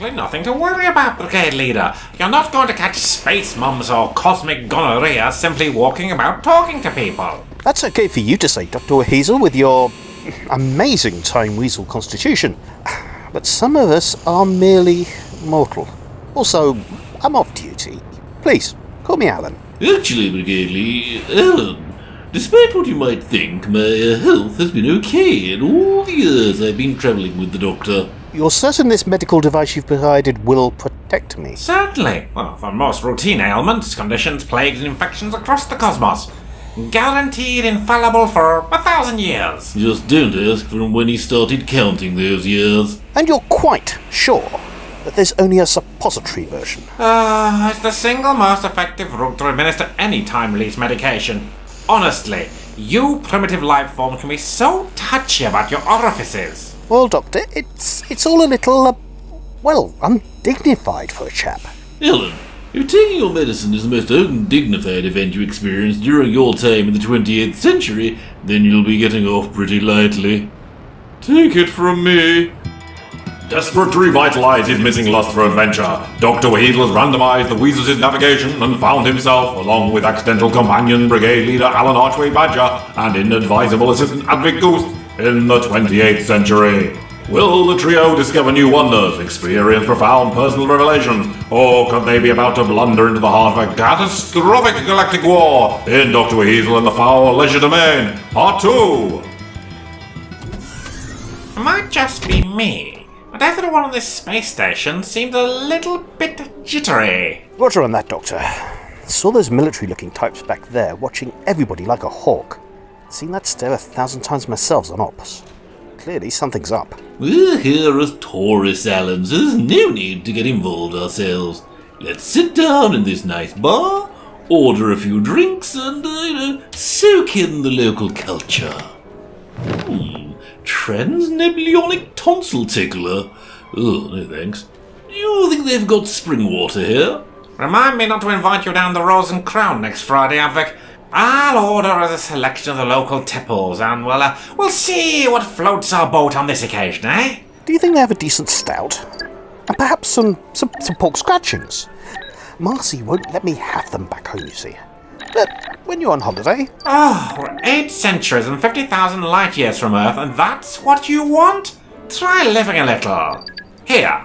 Nothing to worry about, Brigade Leader. You're not going to catch space mums or cosmic gonorrhea simply walking about talking to people. That's okay for you to say, Dr. Hazel, with your amazing time weasel constitution. But some of us are merely mortal. Also, I'm off duty. Please, call me Alan. Actually, Brigade Lee, Alan, despite what you might think, my health has been okay in all the years I've been travelling with the Doctor. You're certain this medical device you've provided will protect me? Certainly. Well, for most routine ailments, conditions, plagues, and infections across the cosmos. Guaranteed infallible for 1,000 years. Just don't ask from when he started counting those years. And you're quite sure that there's only a suppository version? It's the single most effective route to administer any time-release medication. Honestly, you primitive life forms can be so touchy about your orifices. Well, Doctor, it's all a little, undignified for a chap. Alan, if taking your medicine is the most undignified event you experienced during your time in the 28th century, then you'll be getting off pretty lightly. Take it from me. Desperate to revitalise his missing lust for adventure, Dr. Weasel has randomised the Weasels' navigation and found himself, along with accidental companion Brigade Leader Alan Archway Badger and inadvisable assistant Advic Goose, in the 28th century. Will the trio discover new wonders, experience profound personal revelations, or could they be about to blunder into the heart of a catastrophic galactic war in Dr. Weasel and the Fowl Legerdemain, Part 2? It might just be me, but everyone on this space station seemed a little bit jittery. Roger on that, Doctor. Saw those military-looking types back there watching everybody like a hawk. Seen that stare 1,000 times myself on Ops. Clearly something's up. We're here as tourists, Alan, so there's no need to get involved ourselves. Let's sit down in this nice bar, order a few drinks, and, soak in the local culture. Transnebulionic tonsil tickler? Oh, no thanks. Do you think they've got spring water here? Remind me not to invite you down the Rose and Crown next Friday, Advic. I'll order as a selection of the local tipples, and we'll see what floats our boat on this occasion, eh? Do you think they have a decent stout? And perhaps some pork scratchings? Marcy won't let me have them back home, you see. But when you're on holiday... Oh, we're 8 centuries and 50,000 light years from Earth, and that's what you want? Try living a little. Here.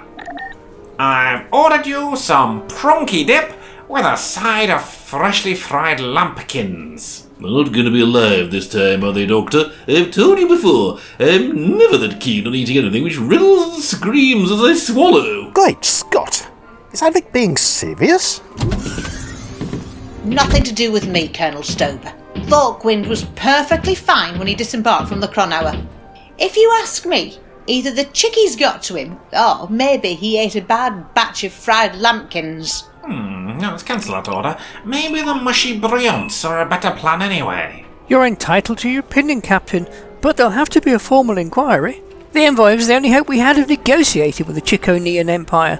I've ordered you some pronky dip with a side of freshly fried lumpkins. They're not going to be alive this time, are they, Doctor? I've told you before, I'm never that keen on eating anything which riddles and screams as I swallow. Great Scott! Is Advic being serious? Nothing to do with me, Colonel Stober. Thorkwind was perfectly fine when he disembarked from the Chronower. If you ask me, either the chickies got to him, or maybe he ate a bad batch of fried lambkins. No, let's cancel that order. Maybe the mushy brilliants are a better plan anyway. You're entitled to your opinion, Captain, but there'll have to be a formal inquiry. The envoy was the only hope we had of negotiating with the Chiconian Empire.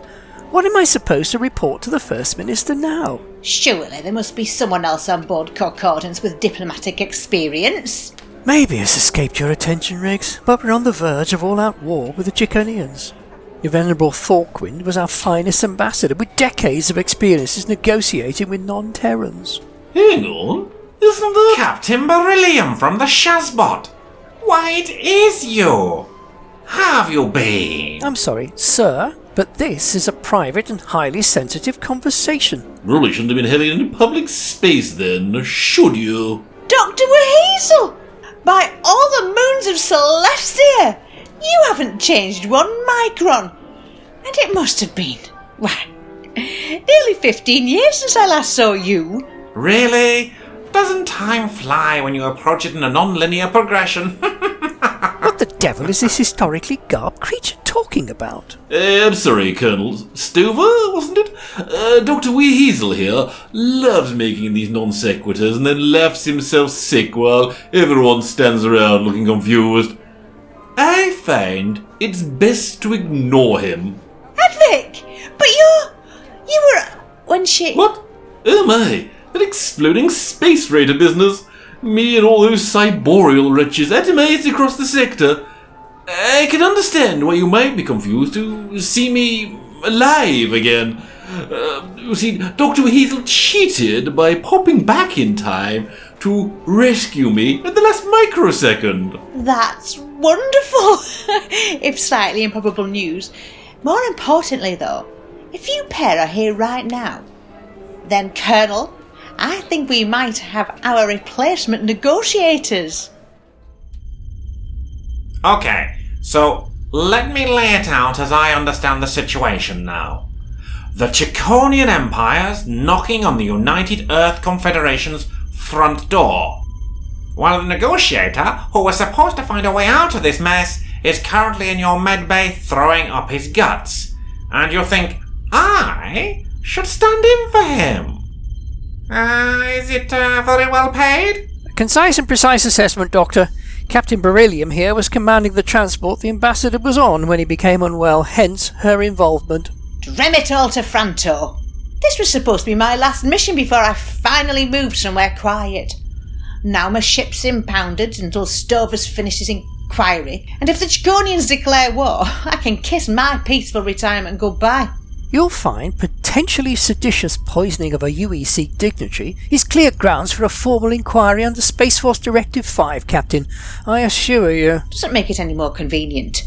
What am I supposed to report to the First Minister now? Surely there must be someone else on board Concordance with diplomatic experience. Maybe it's escaped your attention, Riggs, but we're on the verge of all-out war with the Chiconians. Your venerable Thorkwind was our finest ambassador, with decades of experiences negotiating with non-Terrans. Hang on, isn't that... Captain Beryllium from the Shazbot! Why, it is you! How have you been? I'm sorry, sir, but this is a private and highly sensitive conversation. Really shouldn't have been having it in public space then, should you? Dr. Weasel! By all the moons of Celestia! You haven't changed 1 micron. And it must have been, nearly 15 years since I last saw you. Really? Doesn't time fly when you approach it in a non-linear progression? What the devil is this historically garbed creature talking about? I'm sorry, Colonel Stover, wasn't it? Dr. Weasel here loves making these non sequiturs and then laughs himself sick while everyone stands around looking confused. I find it's best to ignore him. Advic! But you were... when she... What? Oh my, that exploding space freighter business. Me and all those cyborial wretches atomized across the sector. I can understand why you might be confused to see me alive again. You see, Dr. Hazel cheated by popping back in time to rescue me at the last microsecond. That's wonderful, if slightly improbable news. More importantly, though, if you pair are here right now, then, Colonel, I think we might have our replacement negotiators. Okay, so let me lay it out as I understand the situation now. The Chiconian Empire's knocking on the United Earth Confederation's front door, while the negotiator, who was supposed to find a way out of this mess, is currently in your medbay throwing up his guts. And you think, I should stand in for him. Is it very well paid? A concise and precise assessment, Doctor. Captain Beryllium here was commanding the transport the ambassador was on when he became unwell, hence her involvement. Dram it all to Franto. This was supposed to be my last mission before I finally moved somewhere quiet. Now my ship's impounded until Stovers finishes inquiry, and if the Chiconians declare war, I can kiss my peaceful retirement goodbye. You'll find potentially seditious poisoning of a UEC dignitary is clear grounds for a formal inquiry under Space Force Directive 5, Captain. I assure you. Doesn't make it any more convenient.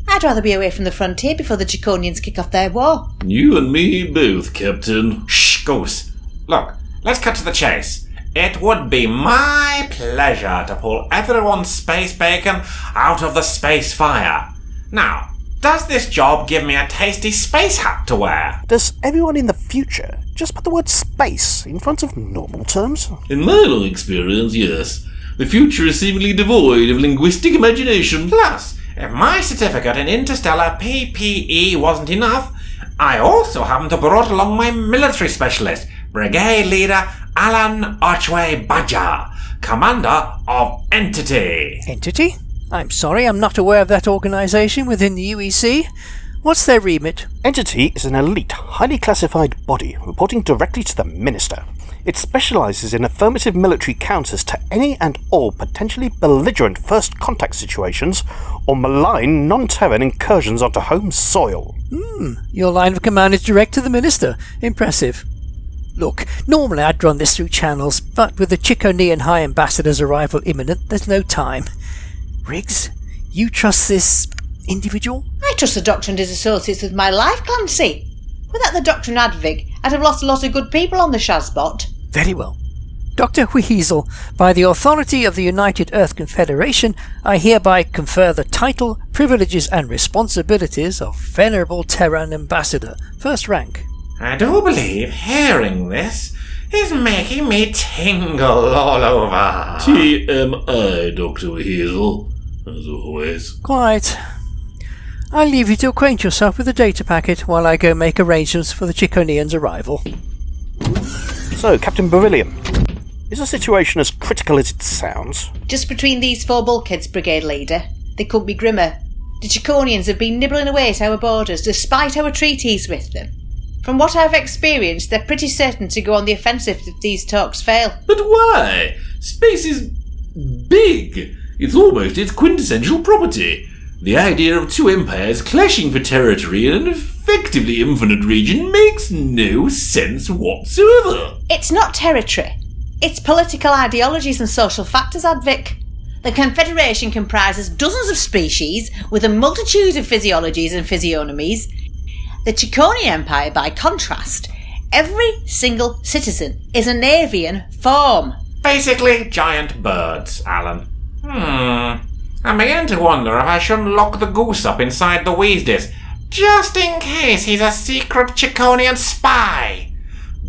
I'd rather be away from the frontier before the Chiconians kick off their war. You and me both, Captain. Shh, Goose. Look, let's cut to the chase. It would be my pleasure to pull everyone's space bacon out of the space fire. Now, does this job give me a tasty space hat to wear? Does everyone in the future just put the word space in front of normal terms? In my long experience, yes. The future is seemingly devoid of linguistic imagination. Plus, if my certificate in interstellar PPE wasn't enough, I also happen to brought along my military specialist, Brigade Leader Alan Archway Badger, Commander of Entity. Entity? I'm sorry, I'm not aware of that organisation within the UEC. What's their remit? Entity is an elite, highly classified body reporting directly to the Minister. It specialises in affirmative military counters to any and all potentially belligerent first contact situations or malign non-Terran incursions onto home soil. Your line of command is direct to the Minister. Impressive. Look, normally I'd run this through channels, but with the Chiconian High Ambassador's arrival imminent, there's no time. Riggs, you trust this individual? I trust the Doctor and his associates with my life, Clancy. Without the Doctor and Advig, I'd have lost a lot of good people on the Shazbot. Very well. Dr. Weasel, by the authority of the United Earth Confederation, I hereby confer the title, privileges and responsibilities of Venerable Terran Ambassador, first rank. I do believe hearing this is making me tingle all over. TMI, Dr. Hazel, as always. Quite. I'll leave you to acquaint yourself with the data packet while I go make arrangements for the Chiconians' arrival. So, Captain Beryllium, is the situation as critical as it sounds? Just between these four bulkheads, Brigade Leader. They couldn't be grimmer. The Chiconians have been nibbling away at our borders despite our treaties with them. From what I've experienced, they're pretty certain to go on the offensive if these talks fail. But why? Space is big. It's almost its quintessential property. The idea of two empires clashing for territory in an effectively infinite region makes no sense whatsoever. It's not territory. It's political ideologies and social factors, Advic. The Confederation comprises dozens of species with a multitude of physiologies and physiognomies. The Chiconian Empire, by contrast, every single citizen is an avian form. Basically, giant birds, Alan. I'm beginning to wonder if I shouldn't lock the goose up inside the Weasleys, just in case he's a secret Chiconian spy.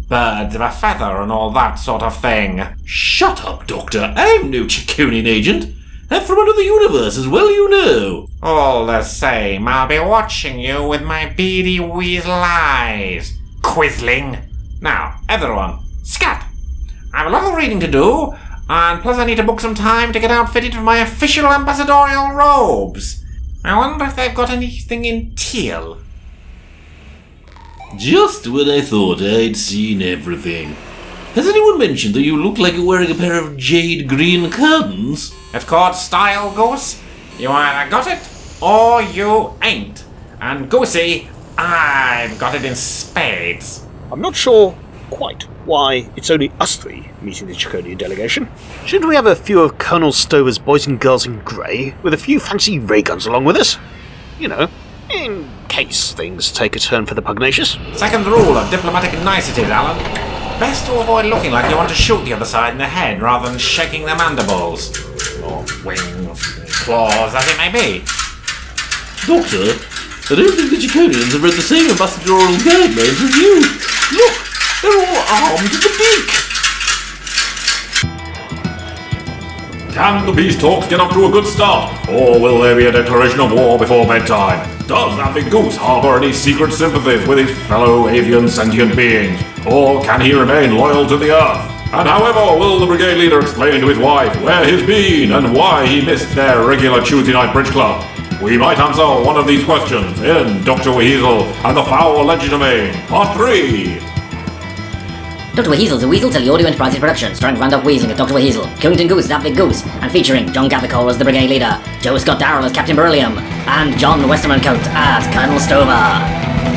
Birds of a feather and all that sort of thing. Shut up, Doctor. I'm no Chiconian agent. I'm from another universe as well, you know. All the same, I'll be watching you with my beady weasel eyes. Quisling. Now, everyone, scat. I have a lot of reading to do, and plus I need to book some time to get outfitted for my official ambassadorial robes. I wonder if they've got anything in teal. Just when I thought I'd seen everything. Has anyone mentioned that you look like you're wearing a pair of jade green curtains? It's called style, Goose. You either got it, or you ain't. And Goosey, I've got it in spades. I'm not sure quite why it's only us three meeting the Draconian delegation. Shouldn't we have a few of Colonel Stover's boys and girls in grey, with a few fancy ray guns along with us? You know, in case things take a turn for the pugnacious. Second rule of diplomatic niceties, Alan. Best to avoid looking like you want to shoot the other side in the head rather than shaking their mandibles. Or wings, claws, as it may be. Doctor, I don't think the Draconians have read the same ambassadorial guidelines as you. Look, they're all armed to the beak. Can the peace talks get off to a good start, or will there be a declaration of war before bedtime? Does that big goose harbour any secret sympathies with his fellow avian sentient beings, or can he remain loyal to the Earth? And however will the brigade leader explain to his wife where he's been and why he missed their regular Tuesday night bridge club? We might answer one of these questions in Dr. Weasel and the Fowl Legerdemain, Part 3. Dr. Weasel's a Weasel Teleaudio Enterprises production, starring Randolph Weasel as Dr. Weasel, Killington Goose as that big goose, and featuring John Gathercole as the brigade leader, Joe Scott Darrell as Captain Beryllium, and John Westermancoat as Colonel Stover.